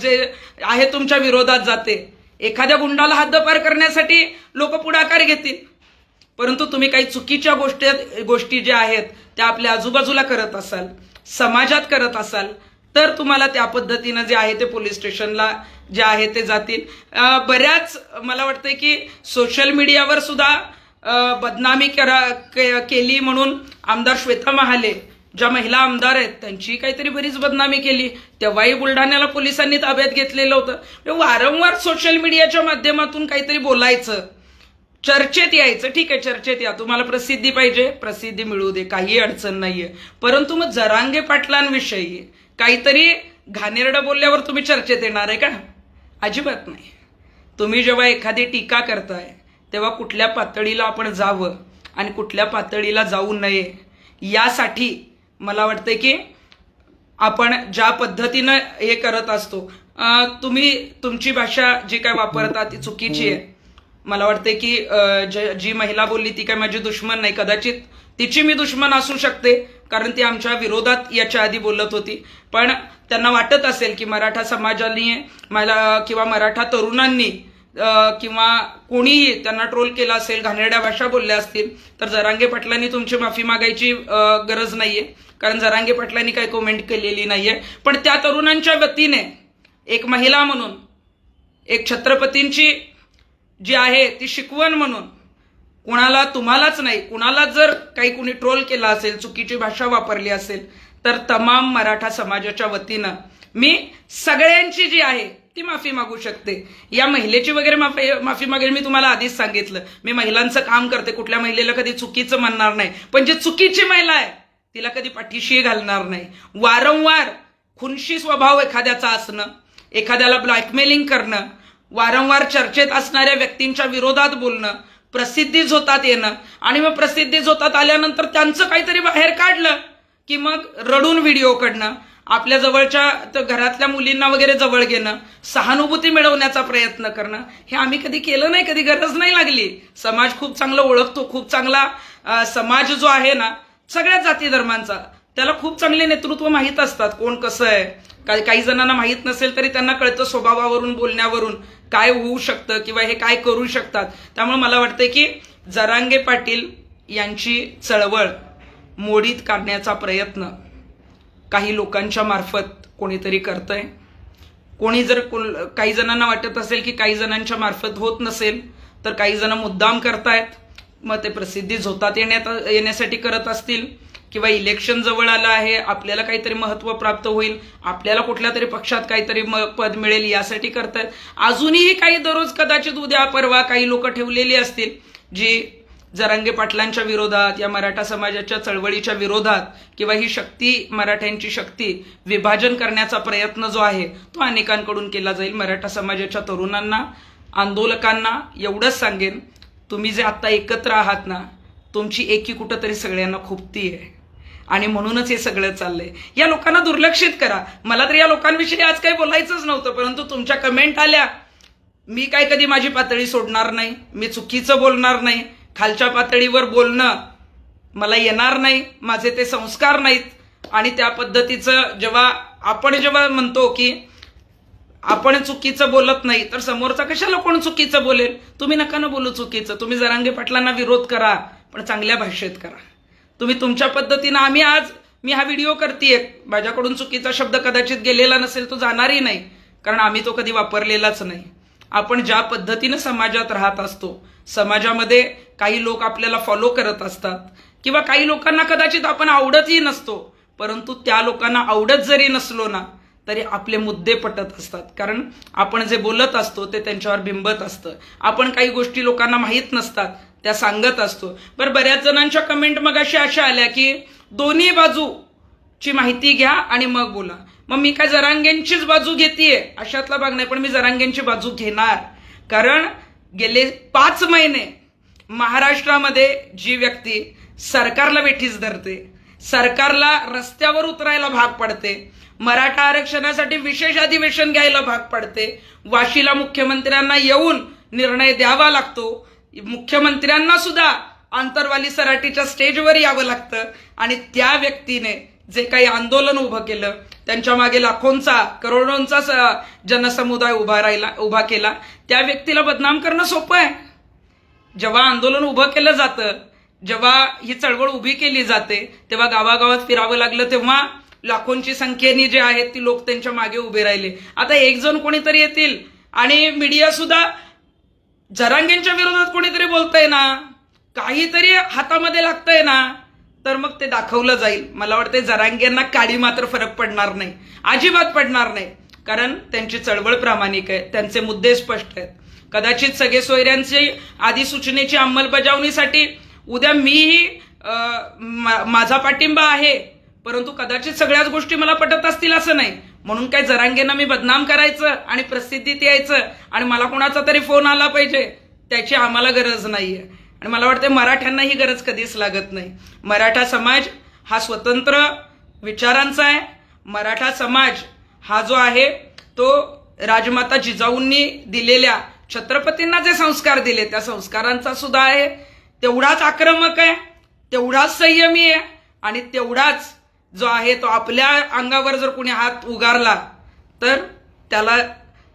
जे आहे तुमच्या विरोधात जाते? एखाद्या गुंडाला हद्दपार करण्यासाठी लोक पुढाकार घेतील, परंतु तुम्ही काही चुकीच्या गोष्टी ज्या आहेत त्या आपल्या आजूबाजूला करत असाल, समाजात करत असाल, तर तुम्हाला त्या पद्धतीनं जे आहे ते पोलीस स्टेशनला जे आहे ते जातील. बऱ्याच मला वाटतंय की सोशल मीडियावर सुद्धा बदनामी केली म्हणून आमदार श्वेता महाले ज्या महिला आमदार आहेत त्यांची काहीतरी बरीच बदनामी केली. तेव्हाही बुलढाण्याला पोलिसांनी ताब्यात घेतलेलं होतं. वारंवार सोशल मीडियाच्या माध्यमातून काहीतरी बोलायचं, चर्चेत यायचं. ठीक आहे, चर्चेत या, तुम्हाला प्रसिद्धी पाहिजे, प्रसिद्धी मिळू दे, काही अडचण नाहीये. परंतु मग जरांगे पाटलांविषयी काहीतरी घाणेरडं बोलल्यावर तुम्ही चर्चेत येणार आहे का? अजिबात नाही. तुम्ही जेव्हा एखादी टीका करताय तेव्हा कुठल्या पातळीला आपण जावं आणि कुठल्या पातळीला जाऊ नये यासाठी मला वाटतंय की आपण ज्या पद्धतीनं हे करत असतो, तुम्ही तुमची भाषा जी काय वापरता ती चुकीची आहे. मला वाटतंय की जी महिला बोलली ती काय माझी दुश्मन नाही, कदाचित तिची मी दुश्मन असू शकते कारण ती आमच्या विरोधात याच्या आधी बोलत होती. पण त्यांना वाटत असेल की मराठा समाजाने मला किंवा मराठा तरुणांनी किंवा कोणीही त्यांना ट्रोल केला असेल, घाणेरड्या भाषा बोलल्या असतील, तर जरांगे पाटलांनी तुमची माफी मागायची गरज नाहीये, कारण जरांगे पाटलांनी काही कमेंट केलेली नाहीये. पण त्या तरुणांच्या वतीने एक महिला म्हणून, एक छत्रपतींची जी आहे ती शिकवण म्हणून, कुणाला तुम्हालाच नाही कुणाला जर काही कुणी ट्रोल केला असेल, चुकीची भाषा वापरली असेल, तर तमाम मराठा समाजाच्या वतीनं मी सगळ्यांची जी आहे ती माफी मागू शकते. या महिलेची वगैरे माफी मागेल. मी तुम्हाला आधीच सांगितलं, मी महिलांचं काम करते, कुठल्या महिलेला कधी चुकीचं म्हणणार नाही. पण जी चुकीची महिला आहे तिला कधी पाठीशी घालणार नाही. वारंवार खुनशी स्वभाव एखाद्याचा असणं, एखाद्याला ब्लॅकमेलिंग करणं, वारंवार चर्चेत असणाऱ्या व्यक्तींच्या विरोधात बोलणं, प्रसिद्धी झोतात येणं आणि मग प्रसिद्धी झोतात आल्यानंतर त्यांचं काहीतरी बाहेर काढलं की मग रडून व्हिडिओ काढणं, आपल्या जवळच्या घरातल्या मुलींना वगैरे जवळ घेणं, सहानुभूती मिळवण्याचा प्रयत्न करणं, हे आम्ही कधी केलं नाही, कधी गरज नाही लागली. समाज खूप चांगलं ओळखतो, खूप चांगला समाज जो आहे ना सगळ्या जाती धर्मांचा, त्याला खूप चांगले नेतृत्व माहीत असतात, कोण कसं आहे. काही जणांना माहीत नसेल तरी त्यांना कळतं स्वभावावरून, बोलण्यावरून काय होऊ शकतं किंवा हे काय करू शकतात. त्यामुळे मला वाटतं की जरांगे पाटील यांची चळवळ मोडीत काढण्याचा प्रयत्न काही लोकांच्या मार्फत कोणीतरी करतंय. कोणी जर काही जणांना वाटत असेल की काही जणांच्या मार्फत होत नसेल तर काही जण मुद्दाम करतायत, मग ते प्रसिद्धी झोतात येण्यासाठी करत असतील किंवा इलेक्शन जवळ आलं आहे, आपल्याला काहीतरी महत्व प्राप्त होईल, आपल्याला कुठल्या तरी पक्षात काहीतरी पद मिळेल यासाठी करतायत. अजूनही काही दररोज कदाचित उद्या परवा काही लोक ठेवलेली असतील जी जरांगे पाटलांच्या विरोधात या मराठा समाजाच्या चळवळीच्या विरोधात किंवा ही शक्ती, मराठ्यांची शक्ती विभाजन करण्याचा प्रयत्न जो आहे तो अनेकांकडून केला जाईल. मराठा समाजाच्या तरुणांना, आंदोलकांना एवढंच सांगेन, तुम्ही जे आता एकत्र आहात ना, तुमची एकी कुठंतरी सगळ्यांना खुपती आहे आणि म्हणूनच हे सगळं चाललंय. या लोकांना दुर्लक्षित करा. मला तर या लोकांविषयी आज काही बोलायचंच नव्हतं, परंतु तुमच्या कमेंट आल्या. मी काय कधी माझी पातळी सोडणार नाही, मी चुकीचं बोलणार नाही, खालच्या पातळीवर बोलणं मला येणार नाही, माझे ते संस्कार नाहीत. आणि त्या पद्धतीचं जेव्हा म्हणतो की आपण चुकीचं बोलत नाही तर समोरचा कशाला कोण चुकीचं बोलेल. तुम्ही नका ना बोलू चुकीचं. तुम्ही जरांगे पाटलांना विरोध करा, पण चांगल्या भाषेत करा. तुम्ही तुमच्या पद्धतीनं, मी हा व्हिडिओ करतेय, माझ्याकडून चुकीचा शब्द कदाचित गेलेला नसेल, तो जाणारही नाही, कारण आम्ही तो कधी वापरलेलाच नाही. आपण ज्या पद्धतीनं समाजात राहत असतो, समाजामध्ये काही लोक आपल्याला फॉलो करत असतात किंवा काही लोकांना कदाचित आपण आवडतही नसतो, परंतु त्या लोकांना आवडत जरी नसलो ना तरी आपले मुद्दे पटत असतात, कारण आपण जे बोलत असतो ते त्यांच्यावर बिंबत असतं. आपण काही गोष्टी लोकांना माहीत नसतात त्या सांगत असतो. बऱ्याच जणांच्या कमेंट मग अशा आल्या की दोन्ही बाजूची माहिती घ्या आणि मग बोला. मग मी काय जरांगेंचीच बाजू घेतेय अशातला भाग नाही, पण मी जरांगेंची बाजू घेणार, कारण गेले 5 महिने महाराष्ट्रामध्ये जी व्यक्ती सरकारला वेठीस धरते, सरकारला रस्त्यावर उतरायला भाग पडते, मराठा आरक्षणासाठी विशेष अधिवेशन घ्यायला भाग पडते, वाशीला मुख्यमंत्र्यांना येऊन निर्णय द्यावा लागतो, मुख्यमंत्र्यांना सुद्धा आंतरवाली सराटीच्या स्टेजवर यावं लागतं, आणि त्या व्यक्तीने जे काही आंदोलन उभं केलं, त्यांच्या मागे लाखोंचा, करोडोंचा जनसमुदाय उभा केला, त्या व्यक्तीला बदनाम करणं सोपं आहे. जेव्हा आंदोलन उभं केलं जातं, जेव्हा ही चळवळ उभी केली जाते, तेव्हा गावागावात फिरावं लागलं, तेव्हा लाखोंची संख्येने जे आहेत ती लोक त्यांच्या मागे उभे राहिले. आता एक जण कोणीतरी येतील आणि मीडिया सुद्धा जरांगेंच्या विरोधात कोणीतरी बोलतंय ना, काहीतरी हातामध्ये लागतंय ना, तर मग ते दाखवलं जाईल. मला वाटतं जरांगेंना काडी मात्र फरक पडणार नाही, अजिबात पडणार नाही. कारण त्यांची चळवळ प्रामाणिक आहे, त्यांचे मुद्दे स्पष्ट आहेत. कदाचित सगळे सोयऱ्यांची अधिसूचनेची अंमलबजावणीसाठी उद्या मीही माझा पाठिंबा आहे, परंतु कदाचित सगळ्याच गोष्टी मला पटत असतील असं नाही. म्हणून काय जरांगेंना मी बदनाम करायचं आणि प्रसिद्धीत यायचं आणि मला कोणाचा तरी फोन आला पाहिजे, त्याची आम्हाला गरज नाहीये. आणि मला वाटतं मराठ्यांना ही गरज कधीच लागत नाही. मराठा समाज हा स्वतंत्र विचारांचा आहे. मराठा समाज हा जो आहे तो राजमाता जिजाऊंनी दिलेल्या, छत्रपतींना जे संस्कार दिले त्या संस्कारांचा सुद्धा आहे. तेवढाच आक्रमक आहे, तेवढाच संयमी आहे आणि तेवढाच जो आहे तो आपल्या अंगावर जर कोणी हात उगारला तर त्याला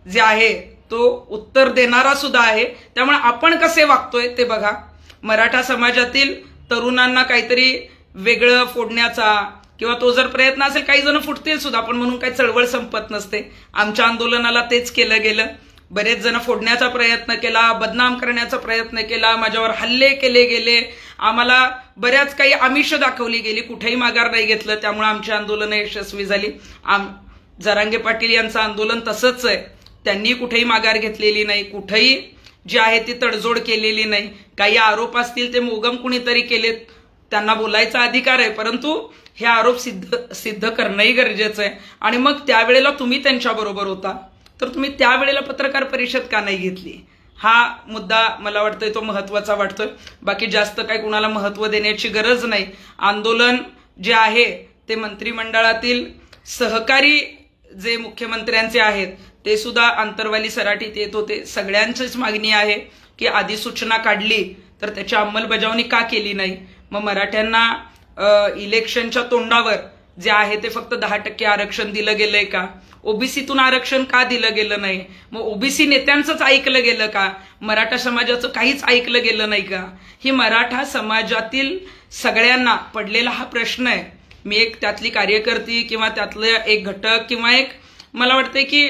जे आहे तो उत्तर देणारा सुद्धा आहे. त्यामुळे आपण कसे वागतोय ते बघा. मराठा समाजातील तरुणांना काहीतरी वेगळं फोडण्याचा किंवा तो जर प्रयत्न असेल, काही जण फुटतील सुद्धा, पण म्हणून काही चळवळ संपत नसते. आमच्या आंदोलनाला तेच केलं गेलं. बरेच जण फोडण्याचा प्रयत्न केला, बदनाम करण्याचा प्रयत्न केला, माझ्यावर हल्ले केले गेले, आम्हाला बऱ्याच काही आमिष दाखवली गेली, कुठेही माघार नाही घेतलं. त्यामुळे आमची आंदोलनं यशस्वी झाली. जरांगे पाटील यांचं आंदोलन तसंच आहे. त्यांनी कुठेही माघार घेतलेली नाही, कुठेही जी आहे ती तडजोड केलेली नाही. काही आरोप असतील ते मोगम कुणीतरी केलेत, त्यांना बोलायचा अधिकार आहे, परंतु हे आरोप सिद्ध करणंही गरजेचं आहे. आणि मग त्यावेळेला तुम्ही त्यांच्याबरोबर होता, तर तुम्ही त्यावेळेला पत्रकार परिषद का नाही घेतली? हा मुद्दा मला वाटतोय तो महत्वाचा वाटतोय. बाकी जास्त काही कुणाला महत्व देण्याची गरज नाही. आंदोलन जे आहे ते मंत्रिमंडळातील सहकारी जे मुख्यमंत्र्यांचे आहेत ते सुद्धा आंतरवाली सराटीत येत होते. सगळ्यांचीच मागणी आहे की अधिसूचना काढली तर त्याची अंमलबजावणी का केली नाही? मग मराठ्यांना इलेक्शनच्या तोंडावर जे आहे ते फक्त 10% आरक्षण दिलं गेलंय का? ओबीसीतून आरक्षण का दिलं गेलं नाही? मग ओबीसी नेत्यांचंच ऐकलं गेलं का? मराठा समाजाचं काहीच ऐकलं गेलं नाही का? ही मराठा समाजातील सगळ्यांना पडलेला हा प्रश्न आहे. मी एक त्यातली कार्यकर्ती किंवा त्यातलं एक घटक किंवा एक मला वाटतंय की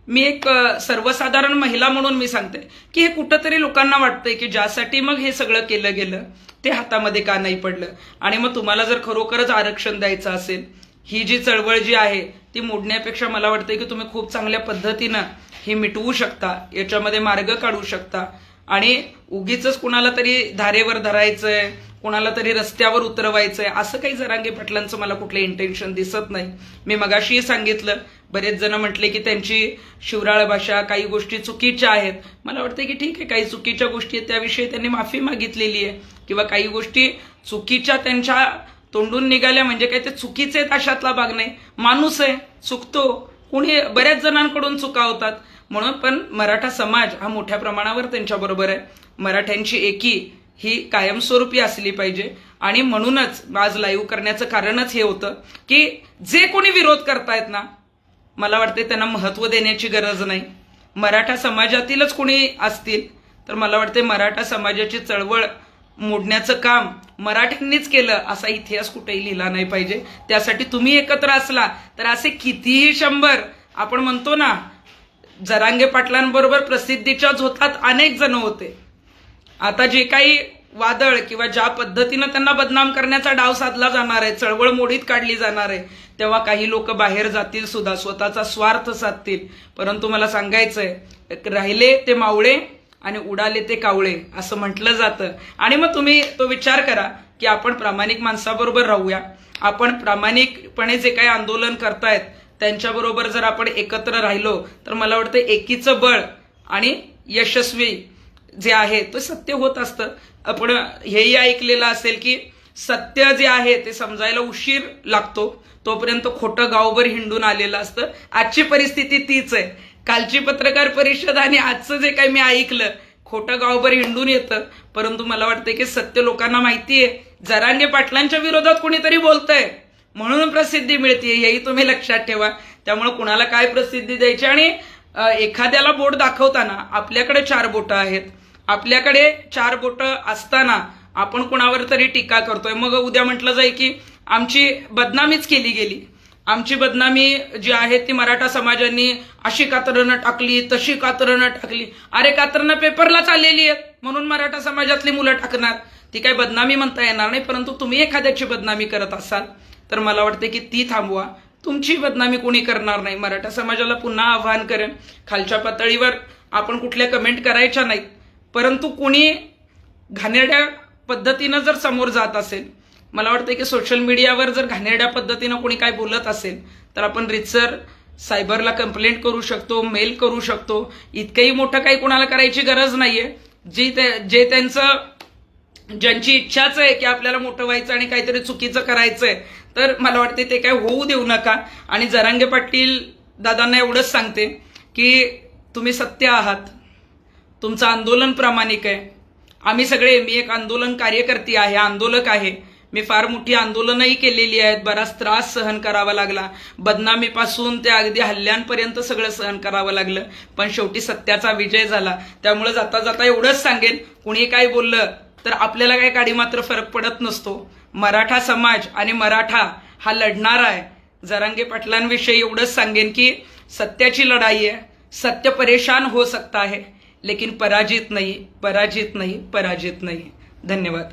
मी एक सर्वसाधारण महिला म्हणून मी सांगते की हे कुठंतरी लोकांना वाटतंय की ज्यासाठी मग हे सगळं केलं गेलं ते हातामध्ये का नाही पडलं? आणि मग तुम्हाला जर खरोखरच आरक्षण द्यायचं असेल, ही जी चळवळ जी आहे ती मोडण्यापेक्षा मला वाटतंय की तुम्ही खूप चांगल्या पद्धतीनं ही मिटवू शकता, याच्यामध्ये मार्ग काढू शकता. आणि उगीच कुणाला तरी धारेवर धरायचंय, कोणाला तरी रस्त्यावर उतरवायचंय, असं काही जरांगे पाटलांचं मला कुठलं इंटेन्शन दिसत नाही. मी मगाशीही सांगितलं, बरेच जण म्हटले की त्यांची शिवराळ भाषा, काही गोष्टी चुकीच्या आहेत. मला वाटतं की ठीक आहे, काही चुकीच्या गोष्टी आहेत त्याविषयी त्यांनी माफी मागितलेली आहे, किंवा काही गोष्टी चुकीच्या त्यांच्या तोंडून निघाल्या म्हणजे काय ते चुकीचे आहेत अशातला भाग नाही. माणूस आहे, चुकतो, कोणी बऱ्याच जणांकडून चुका होतात. म्हणून पण मराठा समाज हा मोठ्या प्रमाणावर त्यांच्याबरोबर आहे. मराठ्यांची एकी ही कायमस्वरूपी असली पाहिजे. आणि म्हणूनच आज लाईव्ह करण्याचं कारणच हे होतं की जे कोणी विरोध करतायत ना, मला वाटते त्यांना महत्व देण्याची गरज नाही. मराठा समाजातीलच कोणी असतील तर मला वाटते मराठा समाजाची चळवळ मोडण्याचं काम मराठ्यांनीच केलं असा इतिहास कुठेही लिहिला नाही पाहिजे. त्यासाठी तुम्ही एकत्र असला तर असे कितीही 100 आपण म्हणतो ना, जरांगे पाटलांबरोबर प्रसिद्धीच्या झोतात अनेक जण होते. आता जे काही वादळ किंवा ज्या पद्धतीनं त्यांना बदनाम करण्याचा डाव साधला जाणार आहे, चळवळ मोडीत काढली जाणार आहे, तेव्हा काही लोक बाहेर जातील सुद्धा, स्वतःचा स्वार्थ साधतील. परंतु मला सांगायचंय, राहिले ते मावळे आणि उडाले ते कावळे असं म्हटलं जातं. आणि मग तुम्ही तो विचार करा की आपण प्रामाणिक माणसाबरोबर राहूया. आपण प्रामाणिकपणे जे काही आंदोलन करतायत त्यांच्याबरोबर जर आपण एकत्र राहिलो तर मला वाटतं एकीचं बळ आणि यशस्वी जे आहे ते सत्य होत असतं. आपण हेही ऐकलेलं असेल की सत्य जे आहे ते समजायला उशीर लागतो, तोपर्यंत खोटं गावभर हिंडून आलेलं असतं. आजची परिस्थिती तीच आहे. कालची पत्रकार परिषद आणि आजचं जे काही मी ऐकलं, खोटं गावभर हिंडून येतं, परंतु मला वाटतं की सत्य लोकांना माहितीये. जरांगे पाटलांच्या विरोधात कोणीतरी बोलतंय म्हणून प्रसिद्धी मिळते, हेही तुम्ही लक्षात ठेवा. त्यामुळे कुणाला काय प्रसिद्धी द्यायची, आणि एखाद्याला बोट दाखवताना आपल्याकडे 4 बोटं आहेत, आपल्याकडे 4 बोटं असताना आपण कुणावर तरी टीका करतोय. मग उद्या म्हटलं जाईल की आमची बदनामीच केली गेली. आमची बदनामी जी आहे ती मराठा समाजाने अशी कातरणं टाकली, तशी कातरणं टाकली. अरे कातरणं पेपरलाच आलेली आहेत म्हणून मराठा समाजातली मुलं टाकणार. ती काही बदनामी म्हणता येणार नाही. परंतु तुम्ही एखाद्याची बदनामी करत असाल तर मला वाटते की ती थांबवा. तुमची बदनामी कोणी करणार नाही. मराठा समाजाला पुन्हा आवाहन करेन, खालच्या पातळीवर आपण कुठल्या कमेंट करायच्या नाहीत. परंतु कोणी घाणेरड्या पद्धतीनं जर समोर जात असेल, मला वाटतं की सोशल मीडियावर जर घाणेरड्या पद्धतीनं कोणी काय बोलत असेल तर आपण रितसर सायबरला कंप्लेंट करू शकतो, मेल करू शकतो. इतकंही मोठं काही कोणाला करायची गरज नाहीये. जे त्यांचं ज्यांची इच्छाच आहे की आपल्याला मोठं व्हायचं आणि काहीतरी चुकीचं करायचंय, तर मला वाटते ते काय होऊ देऊ नका. आणि जरांगे पाटील दादांना एवढंच सांगते की तुम्ही सत्य आहात, तुमचं आंदोलन प्रामाणिक आहे. आम्ही सगळे, मी एक आंदोलन कार्यकर्ती आहे, आंदोलक आहे. मी फार मोठी आंदोलनही केलेली आहेत, बराच त्रास सहन करावा लागला, बदनामीपासून ते अगदी हल्ल्यांपर्यंत सगळं सहन करावं लागलं. पण शेवटी सत्याचा विजय झाला. त्यामुळे जाता जाता एवढंच सांगेन, कुणी काय बोललं तर आपल्याला काही काडी मात्र फरक पडत नसतो. मराठा समाज आणि मराठा हा लढणार आहे. जरांगे पाटलांविषयी एवढंच सांगेन की सत्याची लढाई आहे. सत्य परेशान हो सकता है लेकिन पराजित नहीं, पराजित नहीं, पराजित नहीं. धन्यवाद.